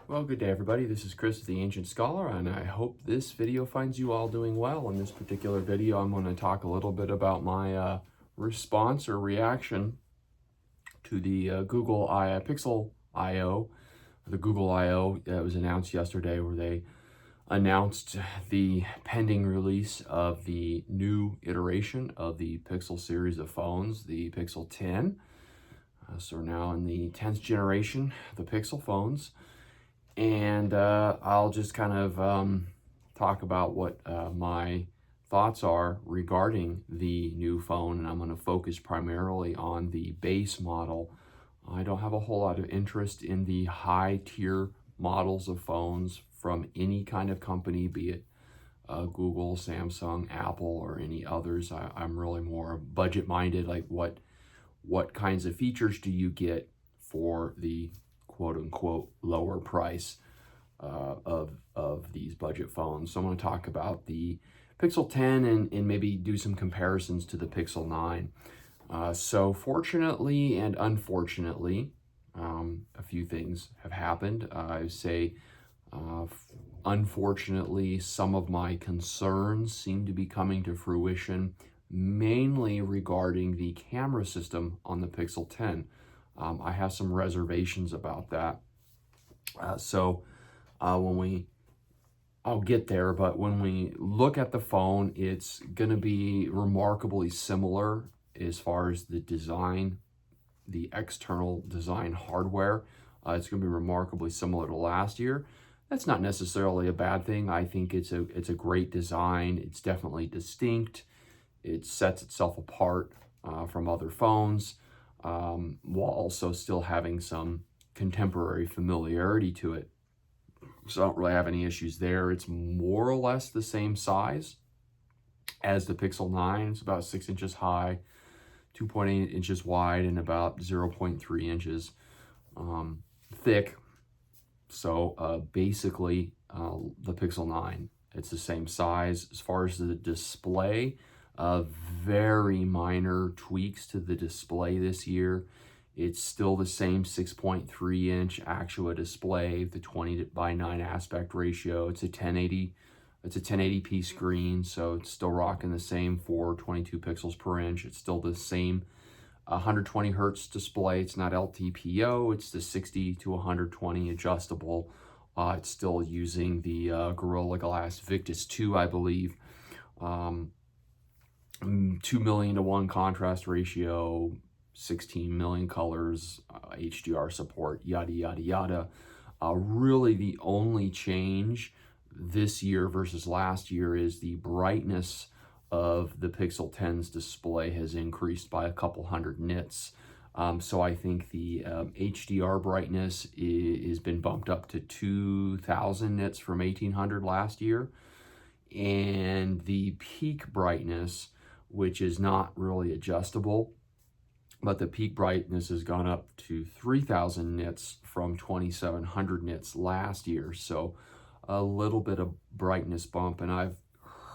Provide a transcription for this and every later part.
Well, good day everybody. This is Chris, the Ancient Scholar, and I hope this video finds you all doing well. In this particular video, I'm going to talk a little bit about my response or reaction to the Google Pixel I/O, the Google I/O that was announced yesterday, where they announced the pending release of the new iteration of the Pixel series of phones, the Pixel 10. So we're now in the 10th generation, the Pixel phones. And I'll just kind of talk about what my thoughts are regarding the new phone, and I'm going to focus primarily on the base model. I don't have a whole lot of interest in the high tier models of phones from any kind of company, be it Google, Samsung, Apple, or any others. I'm really more budget minded, like what kinds of features do you get for the quote-unquote lower price of these budget phones. So I'm going to talk about the Pixel 10 and maybe do some comparisons to the Pixel 9. So fortunately and unfortunately, a few things have happened. I would say, unfortunately, some of my concerns seem to be coming to fruition, mainly regarding the camera system on the Pixel 10. I have some reservations about that. I'll get there, but when we look at the phone, it's going to be remarkably similar as far as the design, the external design hardware. It's going to be remarkably similar to last year. That's not necessarily a bad thing. I think it's a great design. It's definitely distinct. It sets itself apart from other phones, while also still having some contemporary familiarity to it. So I don't really have any issues there. It's more or less the same size as the Pixel 9. It's about 6 inches high, 2.8 inches wide, and about 0.3 inches thick. So basically, the Pixel 9, it's the same size. As far as the display, very minor tweaks to the display this year. It's still the same 6.3 inch Actua display, the 20:9 aspect ratio. It's a 1080p screen, so it's still rocking the same 422 pixels per inch. It's still the same 120 hertz display. It's not LTPO. It's the 60 to 120 adjustable. It's still using the Gorilla Glass Victus 2, I believe. 2 million to 1 contrast ratio, 16 million colors, HDR support, yada, yada, yada. Really the only change this year versus last year is the brightness of the Pixel 10's display has increased by a couple hundred nits. So I think the HDR brightness has been bumped up to 2000 nits from 1800 last year. And the peak brightness, which is not really adjustable, but the peak brightness has gone up to 3000 nits from 2700 nits last year. So a little bit of brightness bump. And I've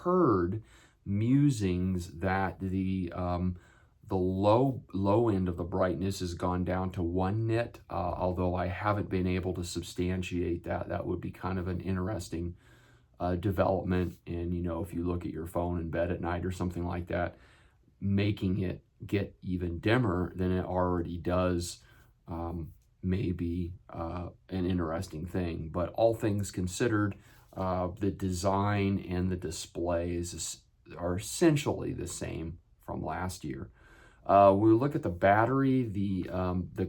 heard musings that the low end of the brightness has gone down to 1 nit, although I haven't been able to substantiate that. That would be kind of an interesting development. And, if you look at your phone in bed at night or something like that, making it get even dimmer than it already does may be an interesting thing. But all things considered, the design and the displays are essentially the same from last year. We look at the battery, the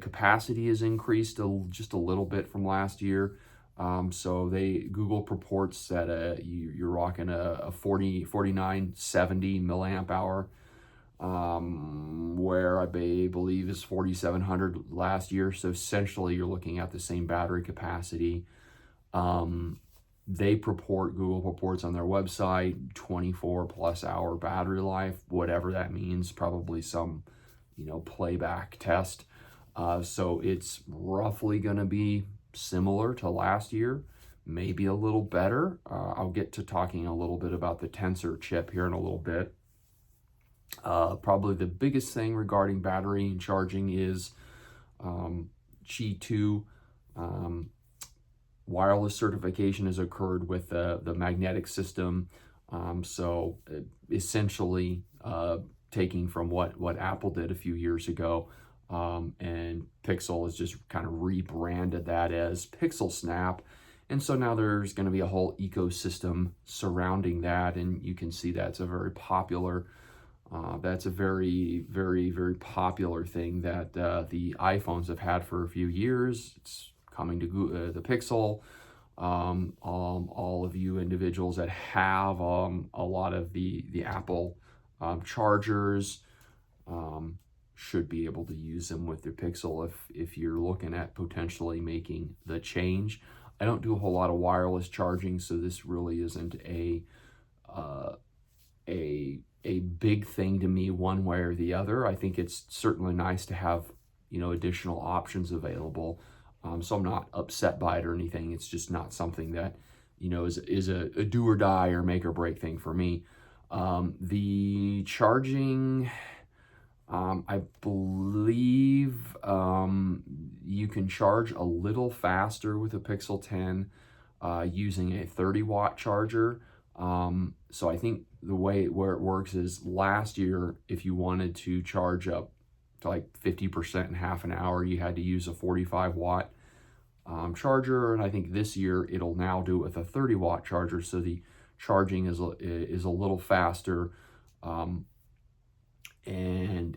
capacity has increased just a little bit from last year. So Google purports that you're rocking a 4970 milliamp hour, where I believe is 4700 last year. So essentially you're looking at the same battery capacity. Google purports on their website 24 plus hour battery life, whatever that means, probably some playback test. So it's roughly going to be similar to last year, maybe a little better. I'll get to talking a little bit about the Tensor chip here in a little bit. Probably the biggest thing regarding battery and charging is Qi 2 wireless certification has occurred with the magnetic system. So essentially taking from what Apple did a few years ago, and Pixel has just kind of rebranded that as Pixel Snap. And so now there's going to be a whole ecosystem surrounding that, and you can see that's a very popular, that's a very, very, very popular thing that the iPhones have had for a few years. It's coming to the Pixel. All of you individuals that have a lot of the Apple chargers should be able to use them with their Pixel if you're looking at potentially making the change. I don't do a whole lot of wireless charging, so this really isn't a big thing to me one way or the other. I think it's certainly nice to have, you know, additional options available. So I'm not upset by it or anything. It's just not something that, you know, is a do or die or make or break thing for me. The charging, I believe you can charge a little faster with a Pixel 10 using a 30-watt charger. So I think the way where it works is last year, if you wanted to charge up to like 50% in half an hour, you had to use a 45-watt charger. And I think this year it'll now do it with a 30-watt charger. So the charging is a little faster. And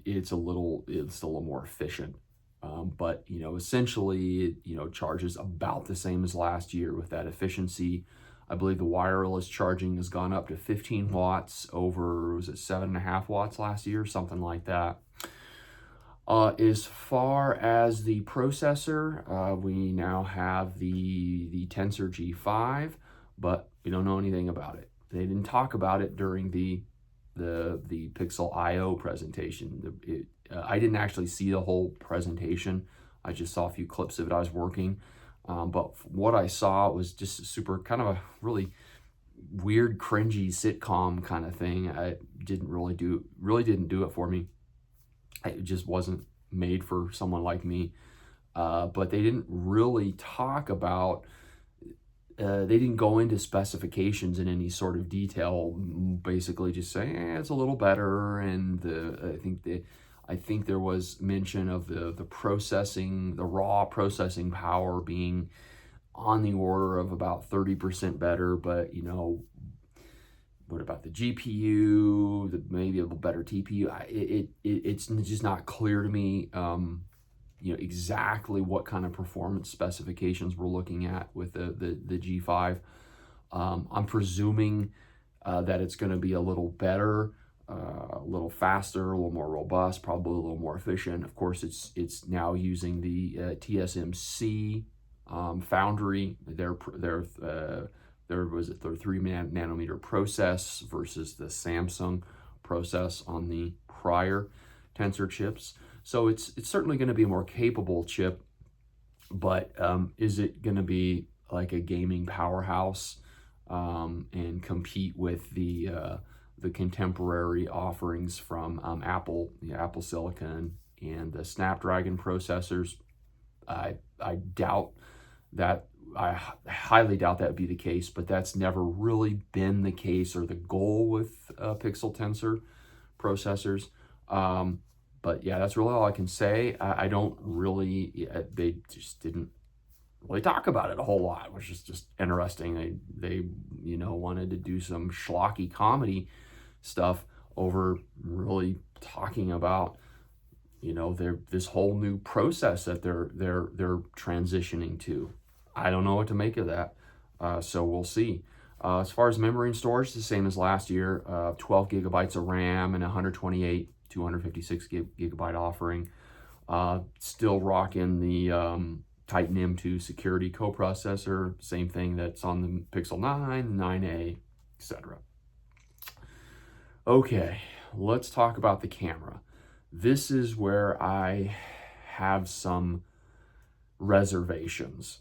it's a little more efficient, but you know, essentially it, you know, charges about the same as last year with that efficiency. I believe the wireless charging has gone up to 15 watts over, was it 7.5 watts last year, something like that. As far as the processor, we now have the Tensor G5, but we don't know anything about it. They didn't talk about it during the Pixel I/O presentation. I didn't actually see the whole presentation. I just saw a few clips of it. I was working, but what I saw was just super kind of a really weird, cringy sitcom kind of thing. I didn't really do it for me. It just wasn't made for someone like me. But they didn't really talk about. They didn't go into specifications in any sort of detail. Basically, just say it's a little better, and I think there was mention of the raw processing power being on the order of about 30% better. But you know, what about the GPU? Maybe a little better TPU. It's just not clear to me. You know exactly what kind of performance specifications we're looking at with the G5. I'm presuming that it's going to be a little better, a little faster, a little more robust, probably a little more efficient. Of course, it's now using the TSMC foundry. Their 3 nanometer process versus the Samsung process on the prior Tensor chips. So it's certainly going to be a more capable chip, but is it going to be like a gaming powerhouse and compete with the contemporary offerings from Apple, the Apple Silicon and the Snapdragon processors? I doubt that. I highly doubt that would be the case, but that's never really been the case or the goal with Pixel Tensor processors. But yeah, that's really all I can say. I don't really, they just didn't really talk about it a whole lot, which is just interesting. They you know, wanted to do some schlocky comedy stuff over really talking about, you know, this whole new process that they're transitioning to. I don't know what to make of that. So we'll see. As far as memory and storage, the same as last year, 12 gigabytes of RAM and 128 256 gigabyte offering. Still rocking the Titan M2 security coprocessor, same thing that's on the Pixel 9, 9A, etc. Okay, let's talk about the camera. This is where I have some reservations,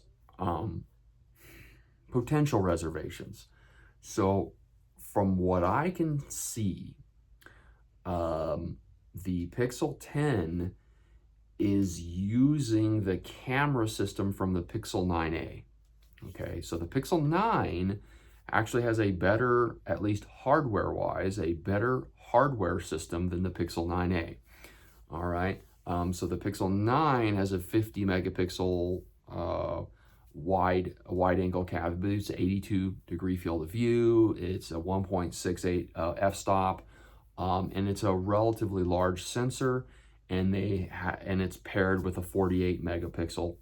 potential reservations. So from what I can see, the Pixel 10 is using the camera system from the Pixel 9a. Okay, so the Pixel 9 actually has a better, at least hardware-wise, a better hardware system than the Pixel 9a. All right, so the Pixel 9 has a 50 megapixel wide angle camera. It's an 82-degree field of view. It's a 1.68 f-stop, and it's a relatively large sensor, and it's paired with a 48 megapixel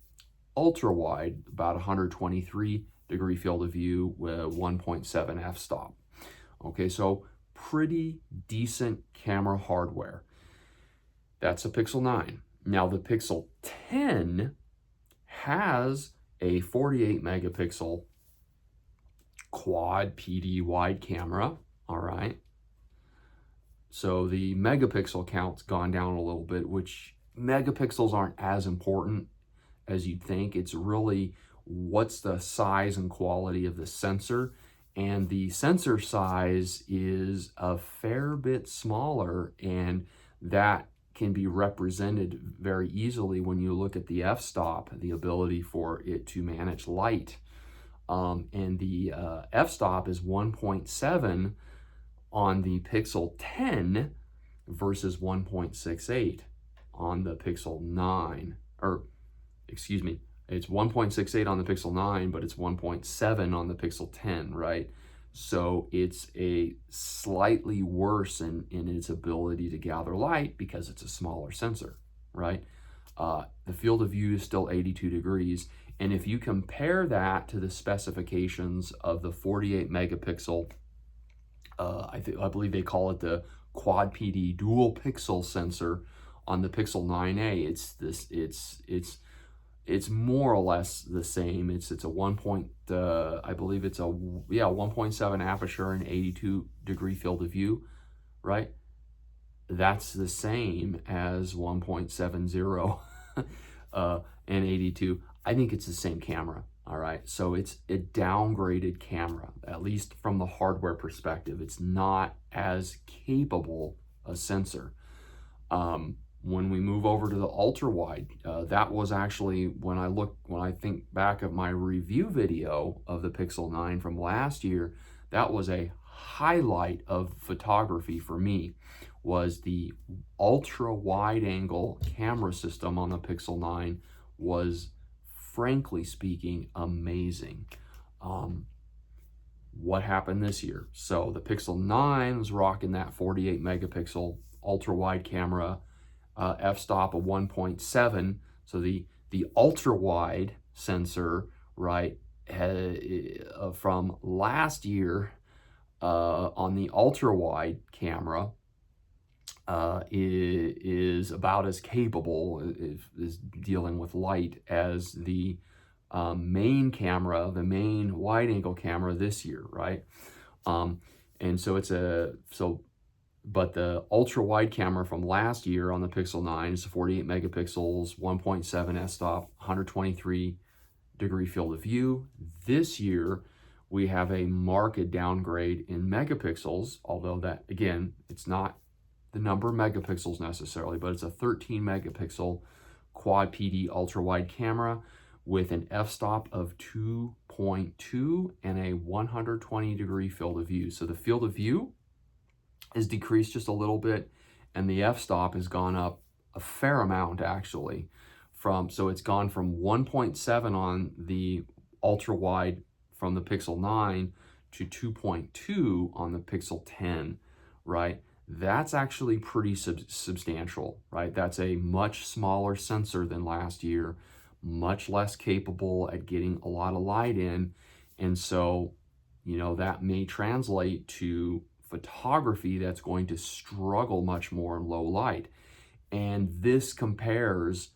ultra wide, about 123-degree field of view with 1.7 f-stop. Okay, so pretty decent camera hardware. That's a Pixel 9. Now the Pixel 10 has a 48 megapixel quad PD wide camera, all right? So the megapixel count's gone down a little bit, which megapixels aren't as important as you'd think. It's really what's the size and quality of the sensor. And the sensor size is a fair bit smaller, and that can be represented very easily when you look at the f-stop, the ability for it to manage light. And the f-stop is 1.7 on the Pixel 10 versus 1.68 on the Pixel 9, or excuse me, it's 1.68 on the Pixel 9, but it's 1.7 on the Pixel 10, right? So it's a slightly worse in its ability to gather light because it's a smaller sensor, right? The field of view is still 82 degrees. And if you compare that to the specifications of the 48 megapixel, I believe they call it the quad PD dual pixel sensor on the Pixel 9a, it's more or less the same. It's a 1.7 aperture and 82 degree field of view, right? That's the same as 1.70 and 82. I think it's the same camera, all right? So it's a downgraded camera, at least from the hardware perspective. It's not as capable a sensor. When we move over to the ultra wide, that was actually when I think back of my review video of the Pixel 9 from last year, that was a highlight of photography for me, was the ultra wide angle camera system on the Pixel 9 was, frankly speaking, amazing. What happened this year? So the Pixel 9 was rocking that 48 megapixel ultra wide camera, f-stop of 1.7. So the ultra wide sensor, right, from last year on the ultra wide camera is about as capable, is dealing with light as the main camera, the main wide angle camera this year, right? And so but the ultra wide camera from last year on the Pixel 9 is 48 megapixels, 1.7 f-stop, 123 degree field of view. This year, we have a marked downgrade in megapixels, although that, again, it's not the number of megapixels necessarily, but it's a 13 megapixel quad PD ultra wide camera with an f-stop of 2.2 and a 120 degree field of view. So the field of view is decreased just a little bit, and the f-stop has gone up a fair amount actually. So it's gone from 1.7 on the ultra wide from the Pixel 9 to 2.2 on the Pixel 10, right? That's actually pretty substantial, right? That's a much smaller sensor than last year, much less capable at getting a lot of light in. And so, that may translate to photography that's going to struggle much more in low light. And this compares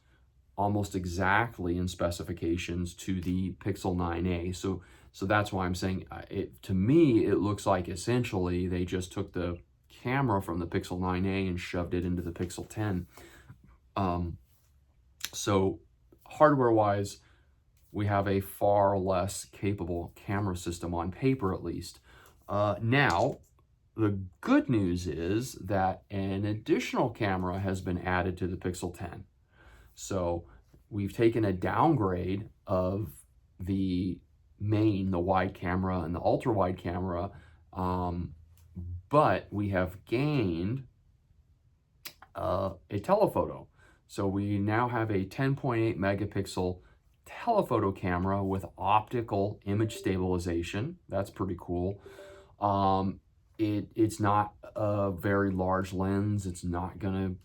almost exactly in specifications to the Pixel 9a. So that's why I'm saying, to me, it looks like essentially they just took the camera from the Pixel 9a and shoved it into the Pixel 10. So hardware-wise, we have a far less capable camera system on paper, at least. Now, the good news is that an additional camera has been added to the Pixel 10. So we've taken a downgrade of the wide camera and the ultra wide camera, but we have gained a telephoto. So we now have a 10.8 megapixel telephoto camera with optical image stabilization. That's pretty cool. It's not a very large lens. It's not going to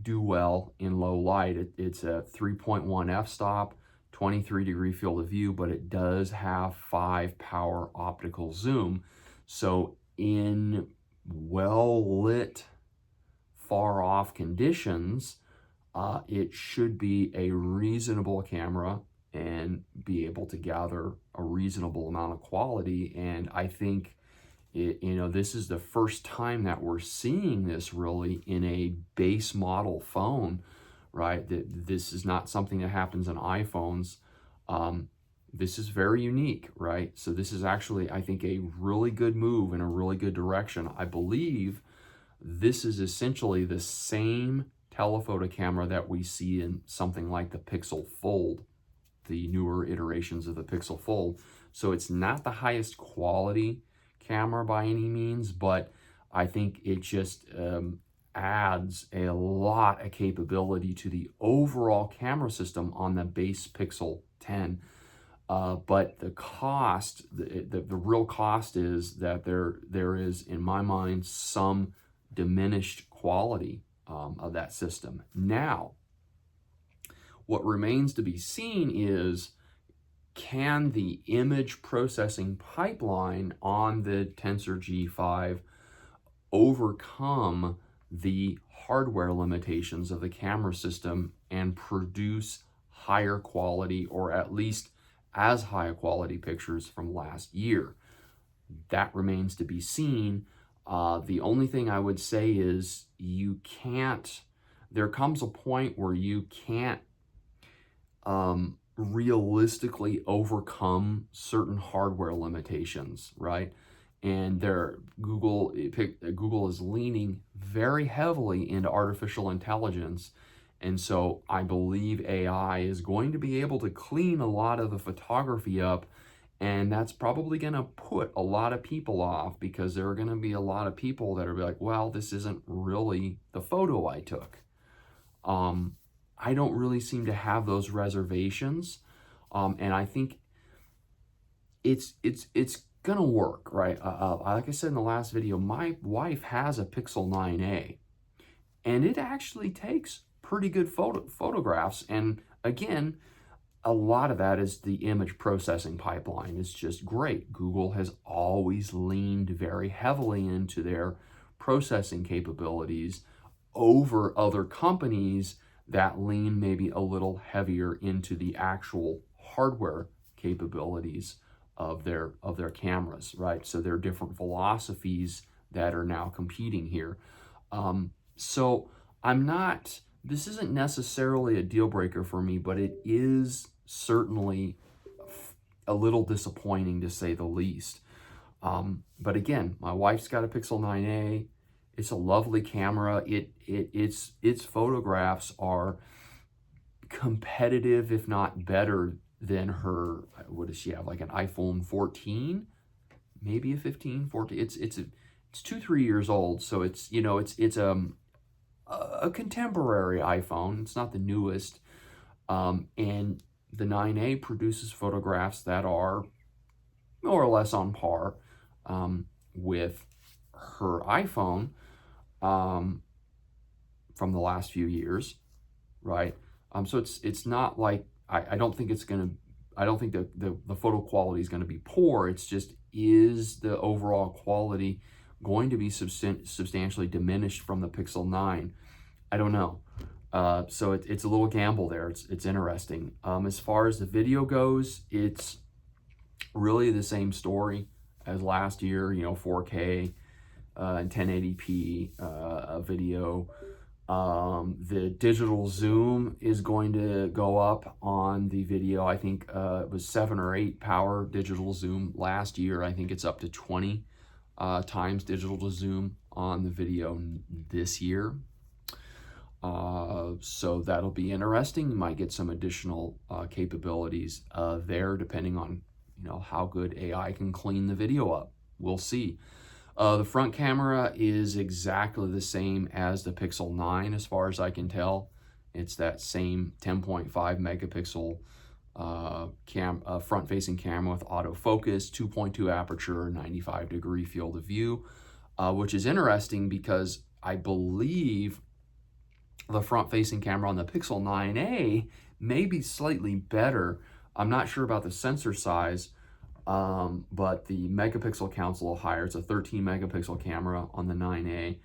do well in low light. It's a 3.1 f-stop, 23-degree field of view, but it does have 5 power optical zoom. So in well-lit, far-off conditions, it should be a reasonable camera and be able to gather a reasonable amount of quality. And I think this is the first time that we're seeing this really in a base model phone, right? That this is not something that happens in iPhones. This is very unique, right? So this is actually, I think, a really good move in a really good direction. I believe this is essentially the same telephoto camera that we see in something like the Pixel Fold, the newer iterations of the Pixel Fold. So it's not the highest quality camera by any means, but I think it just adds a lot of capability to the overall camera system on the base Pixel 10. But the cost, the real cost is that there is, in my mind, some diminished quality of that system. Now, what remains to be seen is, can the image processing pipeline on the Tensor G5 overcome the hardware limitations of the camera system and produce higher quality, or at least as high a quality pictures from last year? That remains to be seen. The only thing I would say is there comes a point where you can't realistically overcome certain hardware limitations, right? And Google is leaning very heavily into artificial intelligence. And so I believe AI is going to be able to clean a lot of the photography up, and that's probably going to put a lot of people off, because there are going to be a lot of people that are like, well, this isn't really the photo I took. I don't really seem to have those reservations, and I think it's gonna work, right? Like I said in the last video, my wife has a Pixel 9a, and it actually takes pretty good photographs. And again, a lot of that is the image processing pipeline. It's just great. Google has always leaned very heavily into their processing capabilities over other companies that lean maybe a little heavier into the actual hardware capabilities of their cameras, right? So there are different philosophies that are now competing here. So this isn't necessarily a deal breaker for me, but it is certainly a little disappointing, to say the least. But again, my wife's got a Pixel 9a. It's a lovely camera. Its photographs are competitive, if not better, than her. What does she have? Like an iPhone 14, maybe a 15, 14. It's 2-3 years old, so it's a contemporary iPhone. It's not the newest, and the 9a produces photographs that are more or less on par with her iPhone from the last few years, right? So it's not like, I don't think the photo quality is going to be poor. It's just, is the overall quality going to be substantially diminished from the Pixel 9? I don't know. So it's a little gamble there. It's interesting. As far as the video goes, it's really the same story as last year, 4K and 1080p video. The digital zoom is going to go up on the video. I think it was 7 or 8 power digital zoom last year. I think it's up to 20 times digital zoom on the video this year. So that'll be interesting. You might get some additional capabilities there, depending on how good AI can clean the video up. We'll see. The front camera is exactly the same as the Pixel 9 as far as I can tell. It's that same 10.5 megapixel front-facing camera with autofocus, 2.2 aperture, 95-degree field of view, which is interesting because I believe the front-facing camera on the Pixel 9a may be slightly better. I'm not sure about the sensor size, but the megapixel count's a little higher. It's a 13 megapixel camera on the 9A.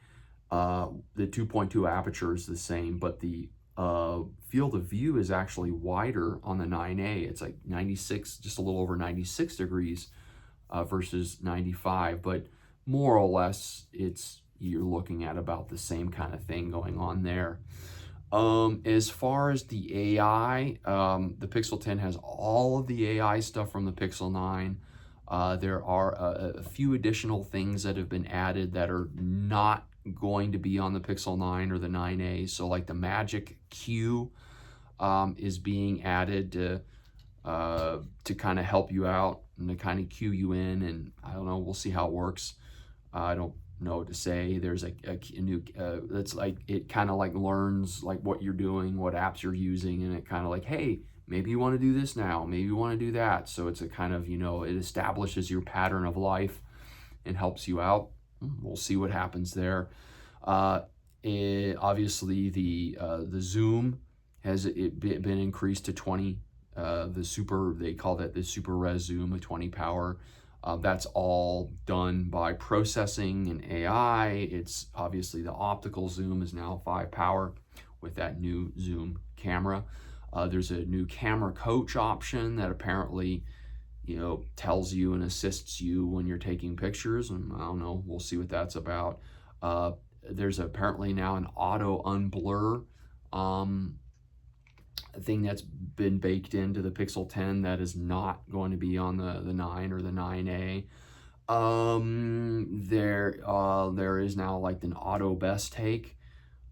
The 2.2 aperture is the same, but the field of view is actually wider on the 9A. It's like 96, just a little over 96 degrees versus 95, but more or less you're looking at about the same kind of thing going on there. As far as the AI, the Pixel 10 has all of the AI stuff from the Pixel 9. There are a few additional things that have been added that are not going to be on the Pixel 9 or the 9a. So like the Magic Q is being added to kind of help you out and to kind of cue you in. And I don't know, we'll see how it works. I don't know what to say. There's a new that's like, it kind of like learns like what you're doing, what apps you're using, and it kind of like, hey, maybe you want to do this now, maybe you want to do that. So it's a kind of, it establishes your pattern of life and helps you out. We'll see what happens there. Obviously the zoom has been increased to 20. They call that the super res zoom of 20 power. That's all done by processing and AI. It's obviously the optical zoom is now 5 power with that new zoom camera. There's a new camera coach option that apparently, tells you and assists you when you're taking pictures. And I don't know, we'll see what that's about. There's apparently now an auto unblur thing that's been baked into the Pixel 10 that is not going to be on the 9 or the 9a. There is now like an auto best take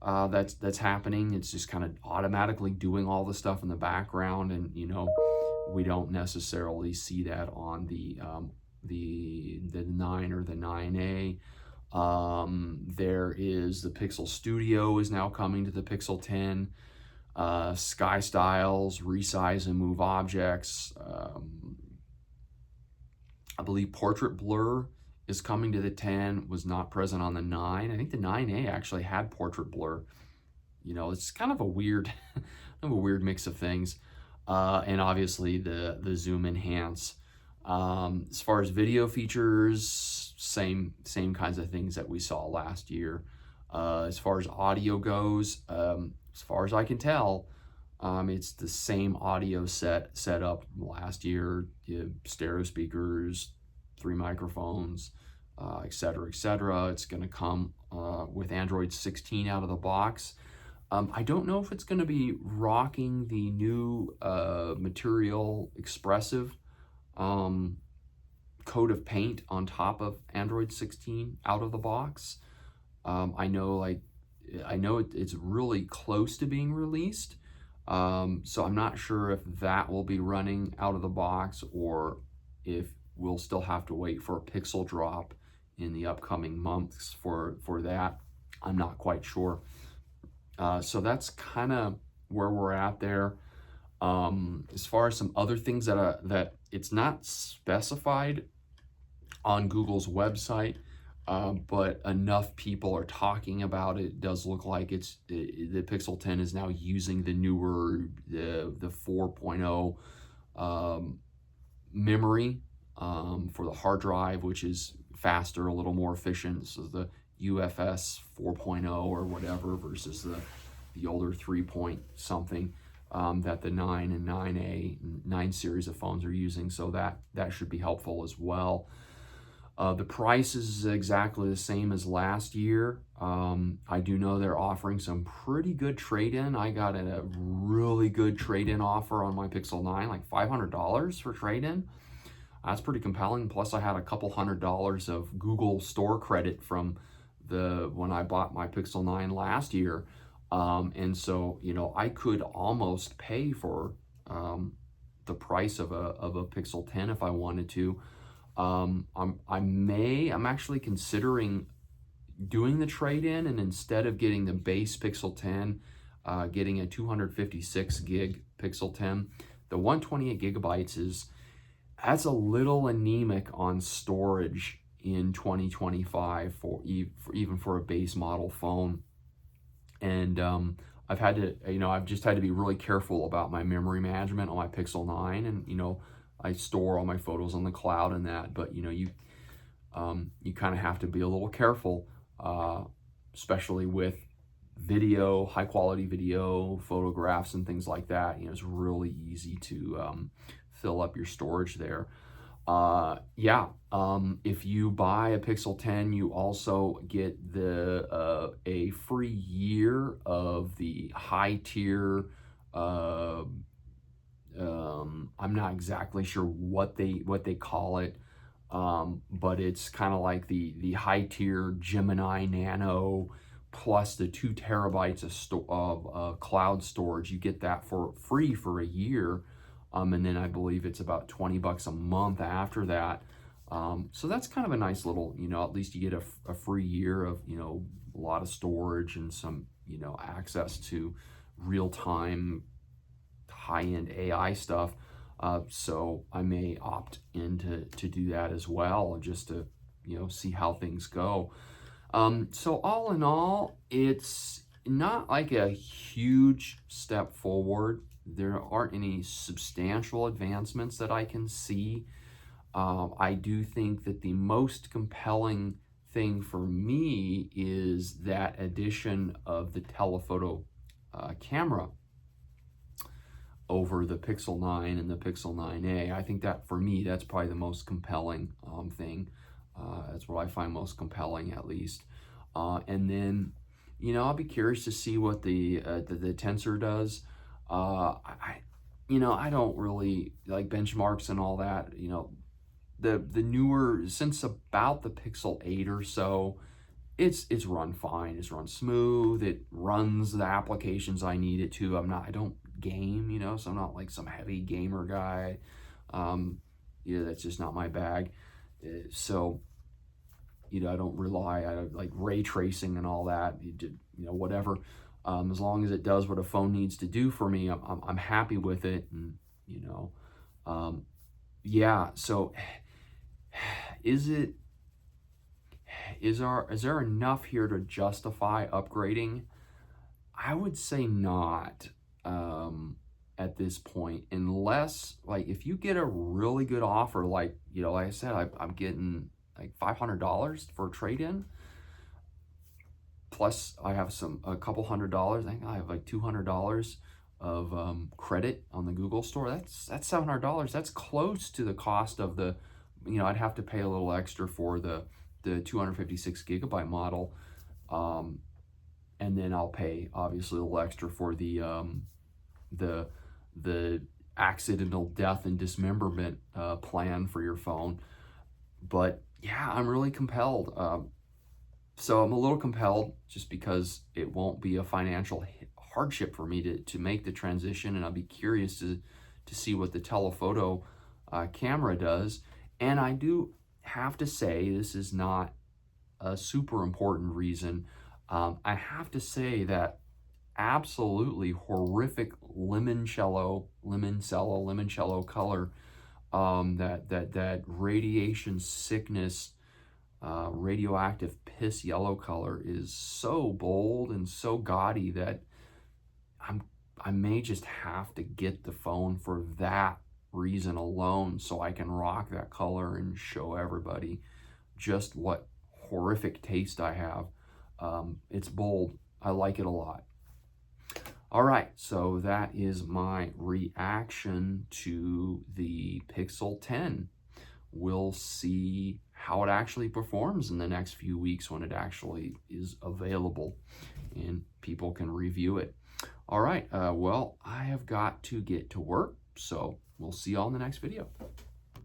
that's happening. It's just kind of automatically doing all the stuff in the background, and we don't necessarily see that on the 9 or the 9a. There is the Pixel Studio is now coming to the Pixel 10. Sky styles, resize and move objects. I believe portrait blur is coming to the 10, was not present on the 9. I think the 9a actually had portrait blur. It's kind of a weird, mix of things. And obviously the zoom enhance. As far as video features, same kinds of things that we saw last year. As far as audio goes, as far as I can tell, it's the same audio set up last year. Stereo speakers, 3 microphones, etc., etc. It's going to come with Android 16 out of the box. I don't know if it's going to be rocking the new Material Expressive coat of paint on top of Android 16 out of the box. I know it's really close to being released, so I'm not sure if that will be running out of the box or if we'll still have to wait for a Pixel drop in the upcoming months for that. I'm not quite sure. So that's kind of where we're at there. As far as some other things that it's not specified on Google's website, but enough people are talking about it. It does look like the Pixel 10 is now using the newer the 4.0 memory for the hard drive, which is faster, a little more efficient. So the UFS 4.0 or whatever versus the older 3 point something that the 9 and 9A 9 series of phones are using. So that should be helpful as well. The price is exactly the same as last year. I do know they're offering some pretty good trade-in. I got a really good trade-in offer on my Pixel 9, like $500 for trade-in. That's pretty compelling. Plus I had a couple $100 of Google store credit from when I bought my Pixel 9 last year. And so, you know, I could almost pay for the price of a Pixel 10 if I wanted to. I'm actually considering doing the trade-in, and instead of getting the base Pixel 10, getting a 256 gig Pixel 10. The 128 gigabytes that's a little anemic on storage in 2025 even for a base model phone. And I've just had to be really careful about my memory management on my Pixel 9, and I store all my photos on the cloud and that, but you kind of have to be a little careful, especially with video, high quality video, photographs, and things like that. It's really easy to fill up your storage there. If you buy a Pixel 10, you also get a free year of the high tier. I'm not exactly sure what they call it, but it's kind of like the high tier Gemini Nano plus the 2 terabytes of cloud storage. You get that for free for a year. And then I believe it's about $20 a month after that. So that's kind of a nice little, at least you get a free year of, a lot of storage and some, access to real-time high-end AI stuff. So I may opt in to do that as well, just to, see how things go. So all in all, it's not like a huge step forward. There aren't any substantial advancements that I can see. I do think that the most compelling thing for me is that addition of the telephoto camera over the Pixel 9 and the Pixel 9a. I think that, for me, that's probably the most compelling thing. That's what I find most compelling, at least. And then, I'll be curious to see what the Tensor does. I don't really like benchmarks and all that. The newer, since about the Pixel 8 or so, it's run fine. It's run smooth. It runs the applications I need it to. I don't game, so I'm not like some heavy gamer guy. That's just not my bag. So, I don't rely on like ray tracing and all that. Whatever. As long as it does what a phone needs to do for me, I'm happy with it. And So, is there enough here to justify upgrading? I would say not. At this point, unless, like, if you get a really good offer, like I said, I'm getting like $500 for a trade-in. Plus, I have a couple $100. I think I have like $200 of credit on the Google store. That's $700. That's close to the cost of the. I'd have to pay a little extra for the 256 gigabyte model, and then I'll pay obviously a little extra for the accidental death and dismemberment plan for your phone. But yeah, I'm really compelled. So I'm a little compelled just because it won't be a financial hardship for me to make the transition, and I'll be curious to see what the telephoto camera does. And I do have to say, this is not a super important reason. I have to say that absolutely horrific limoncello color, that radiation sickness, radioactive piss yellow color is so bold and so gaudy that I may just have to get the phone for that reason alone, so I can rock that color and show everybody just what horrific taste I have. It's bold. I like it a lot. All right, so that is my reaction to the Pixel 10. We'll see how it actually performs in the next few weeks when it actually is available and people can review it. All right, well, I have got to get to work, so we'll see y'all in the next video.